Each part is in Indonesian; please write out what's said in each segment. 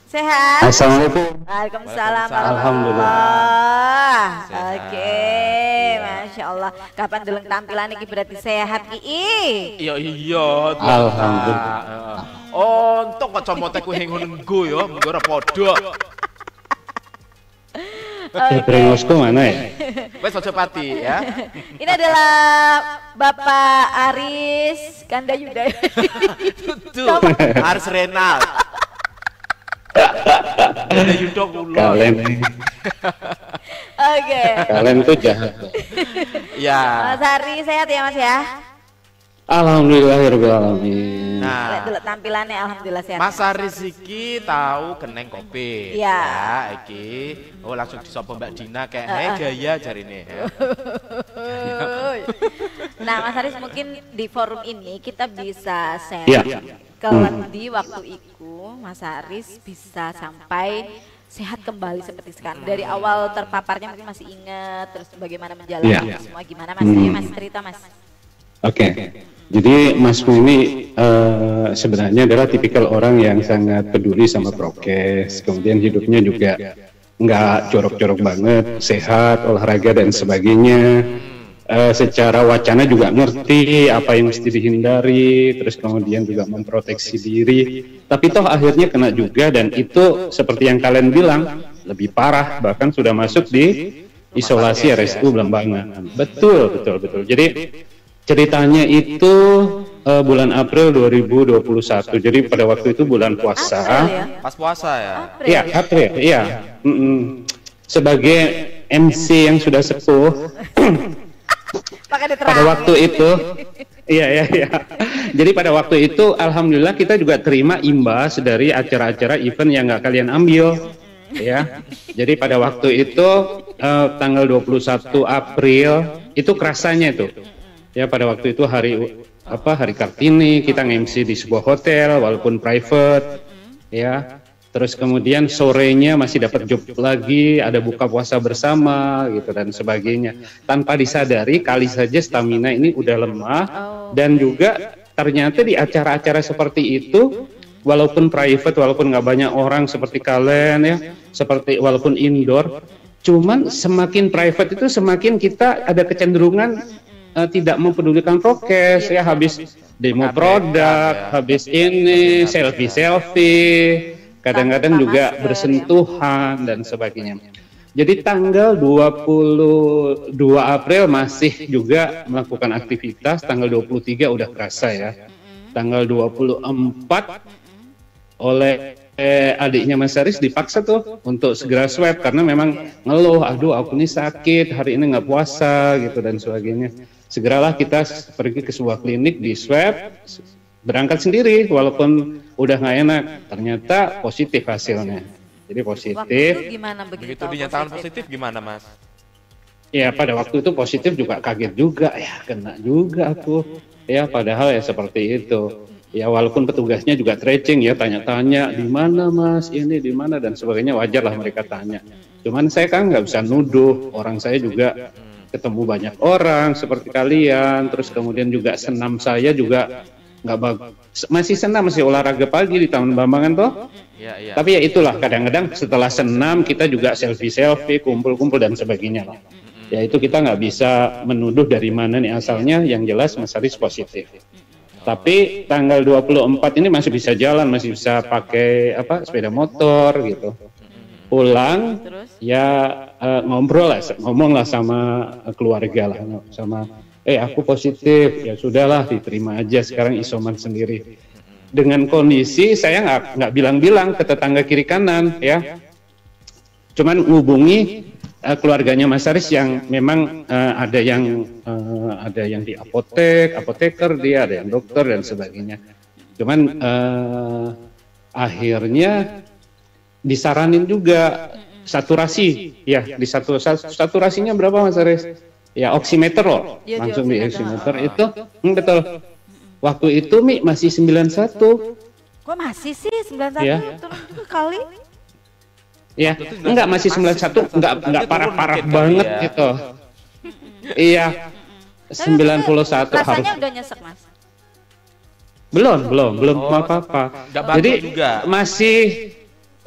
Sehat? Assalamualaikum. Waalaikumsalam. Alhamdulillah. Oke, Masya Allah. Kapan dulu tampilan ini berarti sehat Ii? Iya. Alhamdulillah. Untung kok comoteku yang ngono ya, mengko ora padha. Brengosku mana ya? Wes aja pati ya. Ini adalah Bapak Aris Kandayuda. Tuh, Aris Renal. Ada Yudo kula. Kalian tuh jahat. Ya. Mas Hari sehat ya Mas ya? Alhamdulillahirabbil alamin. Lihat Nah, dulu tampilannya alhamdulillah sehat. Mas Aris iki tahu keneng kopi. Iya. Ya, iki. Oh, langsung disapa Mbak Dina kayak gaya jarine. Nah Mas Haris mungkin di forum ini kita bisa share Iya. di waktu itu Mas Haris bisa sampai sehat kembali seperti sekarang. Dari awal terpaparnya mungkin masih ingat, terus bagaimana menjalani Iya. semua gimana Mas? Ayo Mas cerita Mas. Oke. Jadi Mas Mu ini sebenarnya adalah tipikal orang yang sangat peduli sama prokes. Kemudian hidupnya juga nggak jorok-jorok banget, sehat, olahraga dan sebagainya. Secara wacana juga ngerti apa yang mesti dihindari, terus kemudian juga memproteksi diri. Tapi toh akhirnya kena juga, dan itu seperti yang kalian bilang lebih parah, bahkan sudah masuk di isolasi RSU Belambangan. Betul. Jadi ceritanya itu bulan April 2021. Jadi pada waktu itu bulan puasa. April ya? Pas puasa ya. Iya, April. Iya. Sebagai MC yang sudah sepuh, Pakai pada diterang. waktu itu, iya. Jadi pada waktu itu, alhamdulillah kita juga terima imbas dari acara-acara event yang nggak kalian ambil, ya. Jadi pada waktu itu tanggal 21 April itu kerasanya itu, ya pada waktu itu hari Kartini, kita nge-MC di sebuah hotel walaupun private, ya. Terus kemudian sorenya masih dapat job lagi, ada buka puasa bersama gitu dan sebagainya. Tanpa disadari kali saja stamina ini udah lemah, dan juga ternyata di acara-acara seperti itu, walaupun private, walaupun nggak banyak orang seperti kalian ya, seperti walaupun indoor, cuman semakin private itu semakin kita ada kecenderungan tidak mempedulikan prokes ya, habis demo produk, habis ini selfie. Kadang-kadang juga bersentuhan dan sebagainya. Jadi tanggal 22 April masih juga melakukan aktivitas, tanggal 23 udah kerasa ya. Tanggal 24 oleh adiknya Mas Haris dipaksa tuh untuk segera swab karena memang ngeluh, aduh aku ini sakit, hari ini nggak puasa gitu dan sebagainya. Segeralah kita pergi ke sebuah klinik di swab, berangkat sendiri walaupun udah nggak enak, ternyata positif hasilnya. Jadi positif. Waktu itu gimana Begitu dinyatakan positif gimana Mas? Ya pada waktu itu positif juga kaget juga, ya kena juga aku. Ya padahal ya seperti itu. Ya walaupun petugasnya juga tracing ya, tanya-tanya di mana Mas, ini di mana dan sebagainya, wajar lah mereka tanya. Cuman saya kan nggak bisa nuduh, orang saya juga ketemu banyak orang seperti kalian, terus kemudian juga senam saya juga nggak bagus, masih senam, masih olahraga pagi di Taman Bambangan toh. Iya. Tapi ya itulah, kadang-kadang setelah senam kita juga selfie, kumpul-kumpul dan sebagainya lah. Ya itu kita nggak bisa menuduh dari mana nih asalnya, yang jelas Mas Haris positif. Tapi tanggal 24 ini masih bisa jalan, masih bisa pakai sepeda motor gitu. Pulang ya ngomong lah sama keluarga lah, sama aku positif, ya sudahlah diterima aja, sekarang isoman sendiri. Dengan kondisi saya nggak bilang-bilang ke tetangga kiri kanan ya, cuman ngubungi keluarganya Mas Haris yang memang ada yang di apoteker dia, ada yang dokter dan sebagainya. Cuman akhirnya disaranin juga saturasi ya, saturasinya berapa Mas Haris? Ya oximeter loh, langsung di oximeter itu betul. Waktu itu Mi masih 91. Kok masih sih 91 ya. turun juga kali? Ya, enggak masih 91, enggak parah-parah banget ya. Gitu. Iya. 91 rasanya harus. udah nyesek Mas? Belum apa-apa. Jadi juga. Masih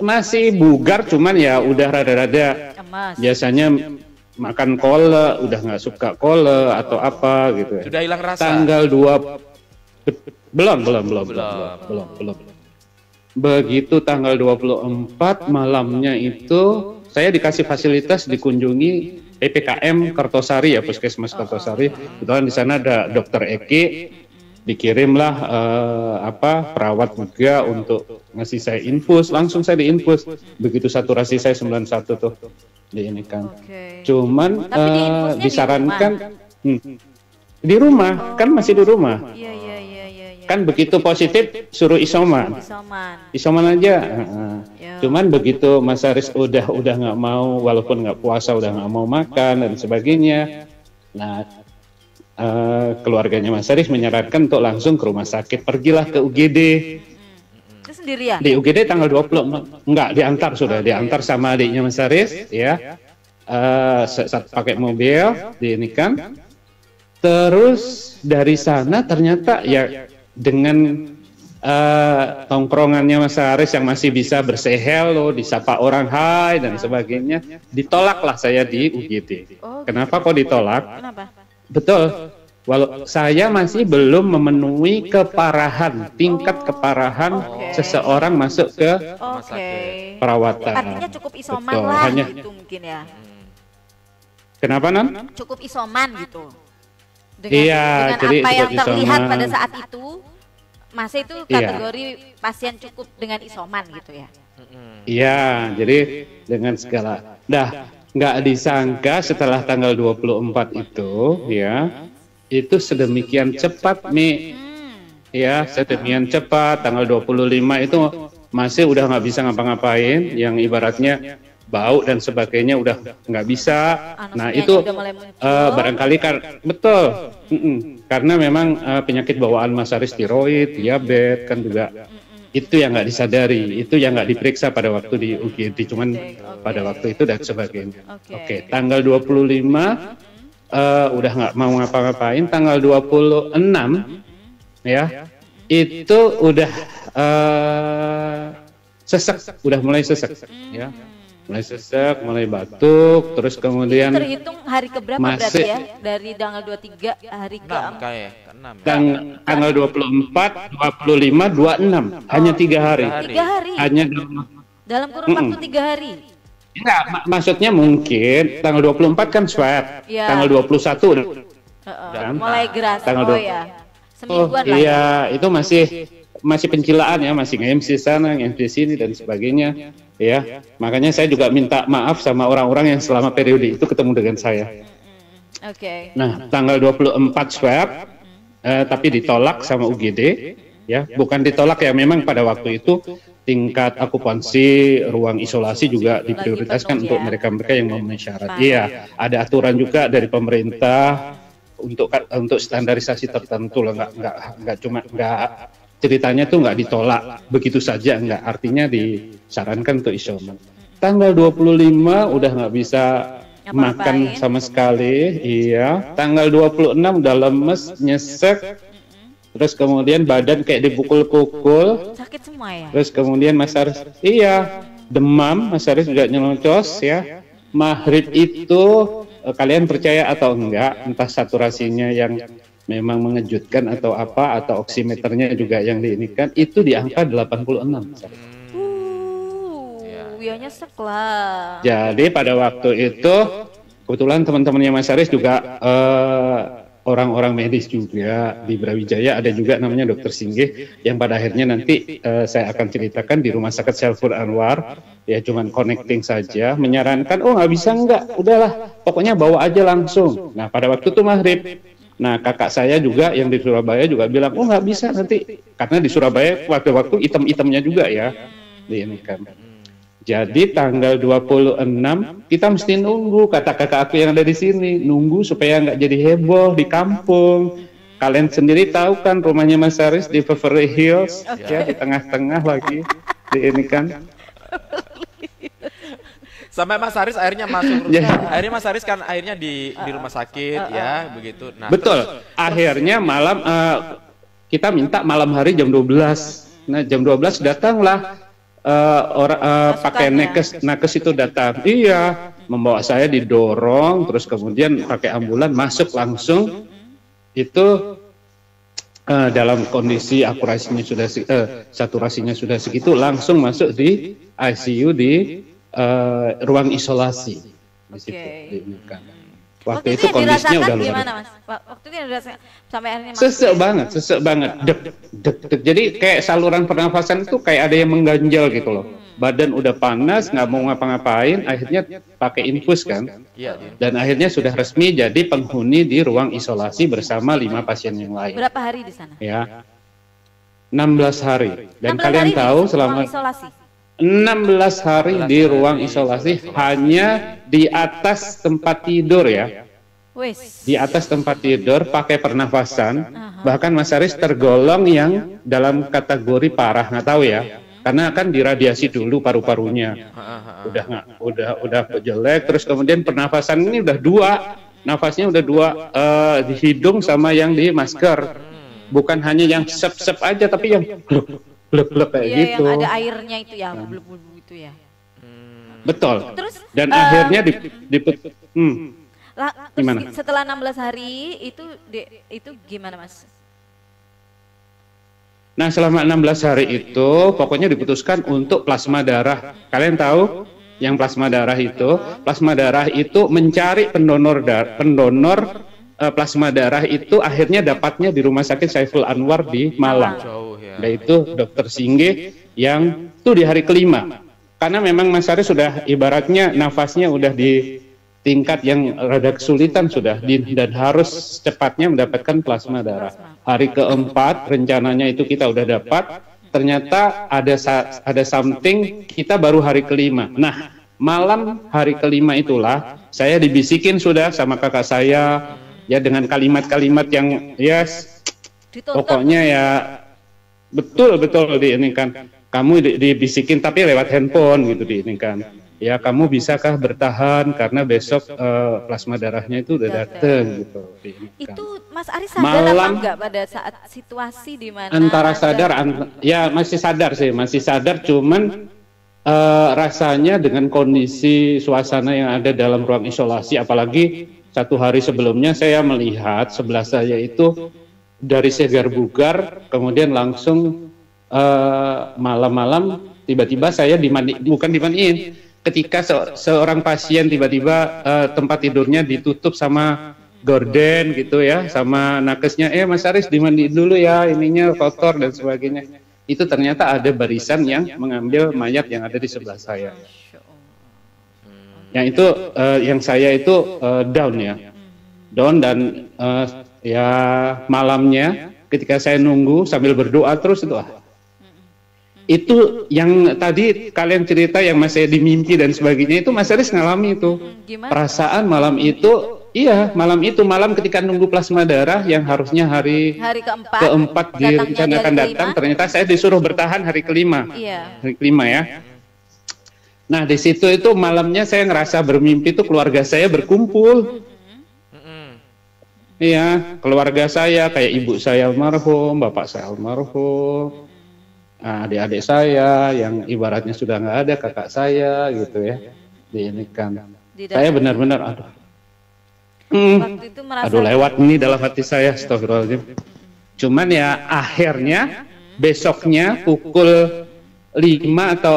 masih bugar, cuman ya udah rada-rada Emas. biasanya makan kole, udah nggak suka kole atau apa gitu. Sudah hilang rasa. Tanggal 2 belum. Begitu tanggal 24 malamnya itu saya dikasih fasilitas dikunjungi PPKM Kertosari ya, Puskesmas Kertosari. Kebetulan di sana ada Dokter Eki, dikirimlah perawat juga untuk ngasih saya infus, langsung saya diinfus. Begitu saturasi saya 91 tuh di ini kan. Oke. Cuman Tapi diinfusnya disarankan di rumah, kan masih di rumah. Iya. Kan begitu positif suruh isoman. Isoman aja. Ya. Cuman begitu Mas Haris udah nggak mau, walaupun nggak puasa udah nggak mau makan dan sebagainya. Nah, keluarganya Mas Haris menyarankan untuk langsung ke rumah sakit. Pergilah ke UGD. Itu sendirian? Di UGD tanggal 20 enggak diantar, sudah diantar sama adiknya Mas Haris ya. Saat pakai mobil diinikan. Terus dari sana ternyata ya dengan tongkrongannya Mas Haris yang masih bisa hello, disapa orang hai dan sebagainya, ditolaklah saya di UGD. Kenapa kok ditolak? Kenapa? Betul. Walau saya masih belum memenuhi tingkat keparahan seseorang masuk ke perawatan. Artinya cukup isoman Betul. lah Hanya, gitu mungkin ya. Kenapa Nan? Cukup isoman gitu. Dengan apa yang cukup terlihat isoman. pada saat itu, masih itu kategori pasien cukup dengan isoman gitu ya. Iya, jadi dengan segala. Nggak disangka setelah tanggal 24 itu ya, itu sedemikian cepat ya, sedemikian cepat. Tanggal 25 itu masih udah nggak bisa ngapa-ngapain, yang ibaratnya bau dan sebagainya udah nggak bisa. Nah itu barangkali betul, karena memang penyakit bawaan Mas Haris tiroid, diabetes kan juga itu yang nggak disadari, itu yang nggak diperiksa pada waktu di UGD, cuman pada waktu itu dan sebagainya. Oke, tanggal 25 udah nggak mau ngapa-ngapain. Tanggal 26 ya itu udah sesek, udah mulai sesek ya. Mulai sesek, mulai batuk, terus kemudian terhitung hari keberapa berarti ya? Dari tanggal 23 hari ke-6 tanggal 24, 25, 26 hanya 3 hari. 3 hari. Hanya dalam kurun waktu 3 hari. Enggak, maksudnya mungkin tanggal 24 kan swab. Ya. Tanggal 21 udah mulai geras. Tanggal Ya. Semingguan lah. Iya, itu masih pencilaan ya, masih nge-MC sana, nge-MC sini dan sebagainya ya. Makanya saya juga minta maaf sama orang-orang yang selama periode itu ketemu dengan saya. Nah, tanggal 24 swab tapi ditolak sama UGD ya. Bukan ditolak ya, memang pada waktu itu tingkat okupansi ruang isolasi juga diprioritaskan untuk mereka-mereka yang memenuhi syarat. Iya, ada aturan juga dari pemerintah untuk standarisasi tertentu lah, nggak cuma ceritanya tuh nggak ditolak begitu saja, nggak, artinya disarankan untuk isoman. Tanggal 25 udah nggak bisa makan sama sekali, iya. Tanggal 26 udah lemes, nyesek, terus kemudian badan kayak dipukul-pukul. Sakit semua ya? Terus kemudian Mas Haris, demam, Mas Haris juga nyelocos ya. Maghrib itu kalian percaya atau enggak, entah saturasinya yang memang mengejutkan atau apa, atau oximeternya juga yang diinikan, itu di angka 86. Ya nyesek lah. Jadi pada waktu itu kebetulan teman-temannya Mas Haris juga orang-orang medis juga di Brawijaya, ada juga namanya Dokter Singgih yang pada akhirnya nanti saya akan ceritakan di Rumah Sakit Saiful Anwar ya, cuman connecting saja, menyarankan nggak bisa, nggak, udahlah pokoknya bawa aja langsung. Nah pada waktu itu maghrib, nah kakak saya juga yang di Surabaya juga bilang nggak bisa nanti, karena di Surabaya waktu item-itemnya juga ya ini kan. Jadi tanggal 26 kita mesti nunggu, kata kakak aku yang ada di sini, nunggu supaya nggak jadi heboh di kampung. Kalian sendiri tahu kan rumahnya Mas Haris di Beverly Hills, ya di tengah-tengah lagi di ini kan. Sampai Mas Haris akhirnya masuk akhirnya Mas Haris kan akhirnya di rumah sakit ya begitu. Nah, betul. Akhirnya malam kita minta malam hari jam 12. Nah, jam 12 datanglah pakai nakes itu datang. Iya, membawa saya didorong, terus kemudian pakai ambulan masuk langsung itu dalam kondisi akurasinya sudah saturasinya sudah segitu, langsung masuk di ICU di ruang isolasi di situ. Waktu itu kondisinya udah luar gimana, Mas? Waktu itu dirasakan sampai akhirnya sesek banget, deg. Jadi kayak saluran pernafasan itu kayak ada yang mengganjal gitu loh. Badan udah panas, nggak mau ngapa-ngapain, akhirnya pakai infus kan. Dan akhirnya sudah resmi jadi penghuni di ruang isolasi bersama 5 pasien yang lain. Berapa hari di sana? Ya, 16 hari. Dan 16 kalian hari tahu di selama ruang isolasi. 16 hari di ruang isolasi hanya di atas tempat tidur ya. Di atas tempat tidur pakai pernafasan. Bahkan Mas Aris tergolong yang dalam kategori parah, nggak tahu ya. Karena kan diradiasi dulu paru-parunya. Udah jelek, terus kemudian pernafasan ini udah 2. Nafasnya udah 2 di hidung sama yang di masker. Bukan hanya yang sep-sep aja tapi yang blek-blek kayak gitu. Yang ada airnya itu ya, blek-blek itu ya. Betul. Terus dan akhirnya gimana? Setelah 16 hari itu gimana, Mas? Nah, selama 16 hari itu pokoknya diputuskan untuk plasma darah. Kalian tahu yang plasma darah itu mencari pendonor plasma darah itu akhirnya dapatnya di Rumah Sakit Saiful Anwar di Malang. Yaitu Dokter Singgih yang itu di hari kelima. Karena memang Mas Aris sudah ibaratnya nafasnya udah di tingkat yang rada kesulitan sudah dan harus cepatnya mendapatkan plasma darah. Hari keempat rencananya itu kita udah dapat, ternyata ada something kita baru hari kelima. Nah, malam hari kelima itulah saya dibisikin sudah sama kakak saya ya dengan kalimat-kalimat yang pokoknya ya betul ini kan kamu dibisikin tapi lewat handphone gitu ini kan ya kamu bisakah bertahan karena besok plasma darahnya itu udah dateng gitu. Itu Mas Aris sadar apa enggak pada saat situasi di mana? Antara sadar ya masih sadar cuman rasanya dengan kondisi suasana yang ada dalam ruang isolasi, apalagi 1 hari sebelumnya saya melihat sebelah saya itu dari segar bugar, kemudian langsung malam-malam tiba-tiba saya bukan dimandiin, ketika seorang pasien tiba-tiba tempat tidurnya ditutup sama gorden gitu ya, sama nakesnya, Mas Aris dimandiin dulu ya, ininya kotor dan sebagainya. Itu ternyata ada barisan yang mengambil mayat yang ada di sebelah saya. Yang itu yang saya itu down dan ya malamnya ketika saya nunggu sambil berdoa terus itu yang tadi kalian cerita yang Mas saya dimimpi dan sebagainya itu Mas Aris ngalami itu. Perasaan malam itu malam ketika nunggu plasma darah yang harusnya hari keempat direncanakan datang, ternyata saya disuruh bertahan hari kelima. Hari kelima ya. Nah, di situ itu malamnya saya ngerasa bermimpi itu keluarga saya berkumpul. Iya, keluarga saya kayak ibu saya almarhum, bapak saya almarhum, adik-adik saya yang ibaratnya sudah nggak ada, kakak saya gitu ya. Ini kan saya benar-benar waktu itu merasa lewat ini dalam hati saya, astagfirullahaladzim. Cuman ya akhirnya besoknya pukul 5 atau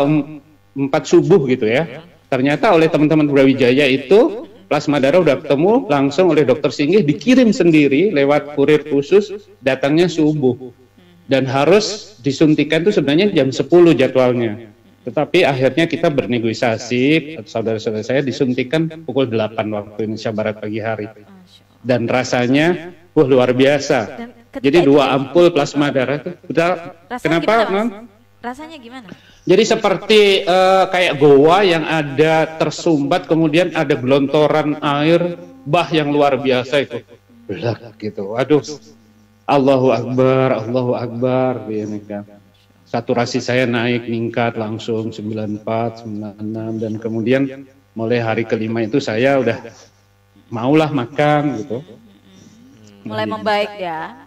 4 subuh gitu ya. Ternyata oleh teman-teman Brawijaya itu plasma darah udah ketemu langsung oleh Dokter Singgih, dikirim sendiri lewat kurir khusus, datangnya subuh. Dan harus disuntikan itu sebenarnya jam 10 jadwalnya. Tetapi akhirnya kita bernegosiasi, saudara-saudara saya disuntikan pukul 8 waktu Indonesia Barat pagi hari. Dan rasanya luar biasa. Jadi 2 ampul plasma darah itu. Kenapa? Rasanya gimana? Jadi seperti kayak goa yang ada tersumbat, kemudian ada gelontoran air bah yang luar biasa itu. Belak gitu. Waduh. Allahu Akbar, ini kan. Saturasi saya naik, meningkat langsung 94, 96 dan kemudian mulai hari kelima itu saya udah maulah makan gitu. Mulai membaik ya.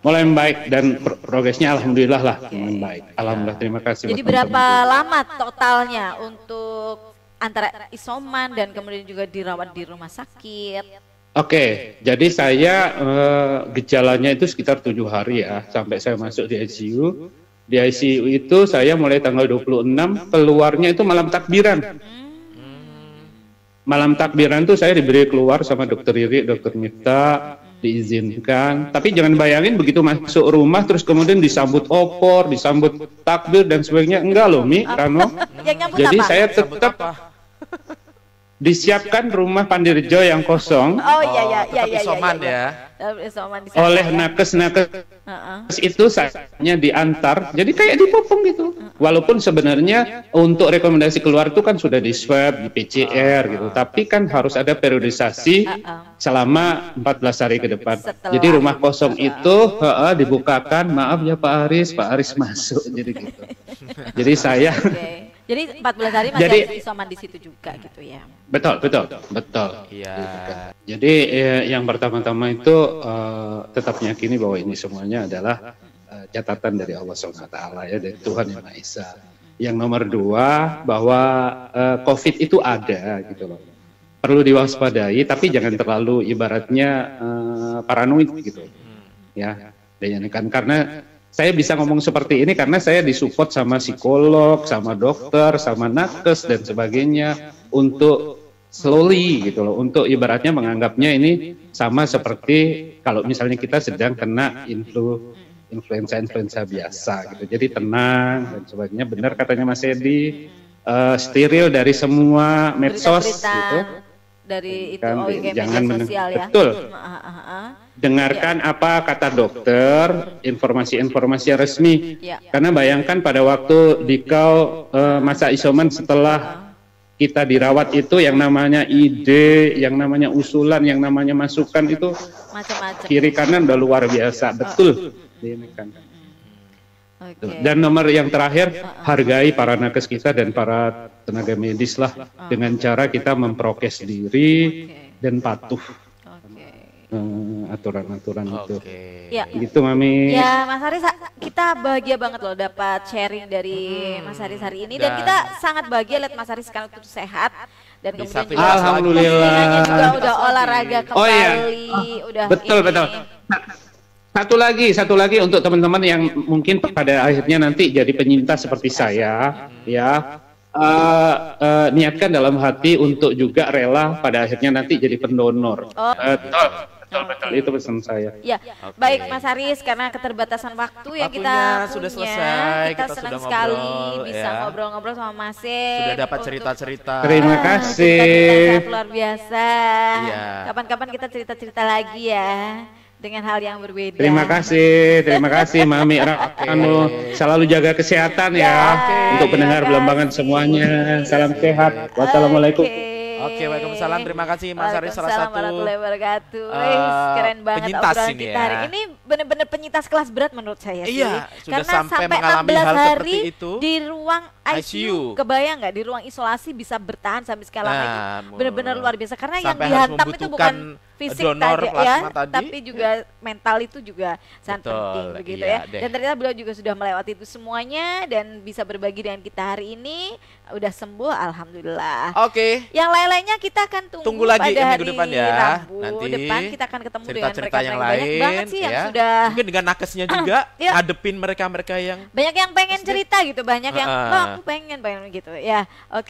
mulai membaik dan progresnya alhamdulillah lah membaik. Alhamdulillah, terima kasih. Jadi berapa lama totalnya untuk antara isoman dan kemudian juga dirawat di rumah sakit? Oke, jadi saya gejalanya itu sekitar 7 hari ya, sampai saya masuk di ICU. Di ICU itu saya mulai tanggal 26, keluarnya itu malam takbiran. Malam takbiran itu saya diberi keluar sama dokter Riri, dokter Mifta, diizinkan. Tapi jangan bayangin begitu masuk rumah terus kemudian disambut opor, disambut takbir dan sebagainya. Enggak loh, Mi, Rano. Jadi saya tetap disiapkan rumah Pandirjo yang kosong. Oh iya. Isoman ya. Isoman di sana, oleh ya. nakes itu saatnya diantar. Jadi kayak dipopong gitu. Walaupun sebenarnya untuk rekomendasi keluar itu kan sudah di swab, di PCR gitu. Tapi kan harus ada periodisasi selama 14 hari ke depan. Jadi rumah kosong itu dibukakan, maaf ya Pak Aris masuk jadi gitu. Jadi saya Jadi 14 hari masih ada isoman di situ juga gitu ya. Betul. Iya. Jadi yang pertama-tama itu tetap meyakini bahwa ini semuanya adalah catatan dari Allah SWT ya, dari Tuhan Yang Maha Esa. Yang nomor 2 bahwa COVID itu ada gitu loh. Perlu diwaspadai, tapi jangan terlalu ibaratnya paranoid gitu. Ya, dan kan karena saya bisa ngomong seperti ini karena saya disupport sama psikolog, sama dokter, sama nakes dan sebagainya untuk slowly gitu loh, untuk ibaratnya menganggapnya ini sama seperti kalau misalnya kita sedang kena influenza biasa gitu. Jadi tenang dan sebagainya. Benar katanya Mas Edi, steril dari semua medsos gitu. Dari itu kan, jangan sosial ya. Betul. Dengarkan apa kata dokter, informasi-informasi yang resmi. Karena bayangkan pada waktu dikau masa isoman setelah kita dirawat itu yang namanya ide, yang namanya usulan, yang namanya masukan itu macam-macam. Kiri kanan udah luar biasa, betul. Dan nomor yang terakhir, hargai para nakes kita dan para tenaga medis lah dengan cara kita memprokes diri dan patuh aturan-aturan itu. Ya. Gitu Mami. Ya Mas Haris, kita bahagia banget loh dapat sharing dari Mas Haris hari ini dan kita sangat bahagia lihat Mas Haris sekarang tuh sehat dan kemudian juga alhamdulillah juga udah olahraga kembali, udah betul. Satu lagi untuk teman-teman yang mungkin pada akhirnya nanti jadi penyintas seperti saya, ya niatkan dalam hati untuk juga rela pada akhirnya nanti jadi pendonor. Betul, itu pesan saya. Ya, baik Mas Haris, karena keterbatasan waktu yang kita sudah punya, selesai, kita senang sudah sekali ngobrol, bisa ngobrol-ngobrol sama Mas Sep. Sudah dapat cerita-cerita. Terima kasih. Cerita luar biasa. Iya. Kapan-kapan kita cerita-cerita lagi ya. Dengan hal yang berbeda. Terima kasih Mami Rano. Selalu jaga kesehatan ya. Untuk pendengar Belambangan semuanya. Salam sehat. Wassalamualaikum. Oke, waalaikumsalam. Terima kasih Mas Haris, salah satu warahmatullahi wabarakatuh. Keren banget penyintas obrolan ini kita ya. hari ini, benar-benar penyintas kelas berat menurut saya sih. Iya, sudah karena sampai mengalami 16 hal hari seperti itu di ruang ICU. Kebayang nggak di ruang isolasi bisa bertahan sampai sekarang lagi? Benar-benar luar biasa karena yang dihantam itu bukan fisik saja ya, tapi juga mental itu juga sangat penting begitu ya. Dan ternyata beliau juga sudah melewati itu semuanya dan bisa berbagi dengan kita hari ini. Udah sembuh, alhamdulillah. Oke. Yang lain-lainnya kita akan tunggu lagi pada minggu depan ya. Rabu Nanti depan kita akan ketemu dengan cerita-cerita yang mereka lain. Banyak banget sih yang sudah. Mungkin dengan nakesnya juga ngadepin mereka-mereka yang banyak yang pengen cerita gitu, banyak yang aku pengen gitu ya. Oke.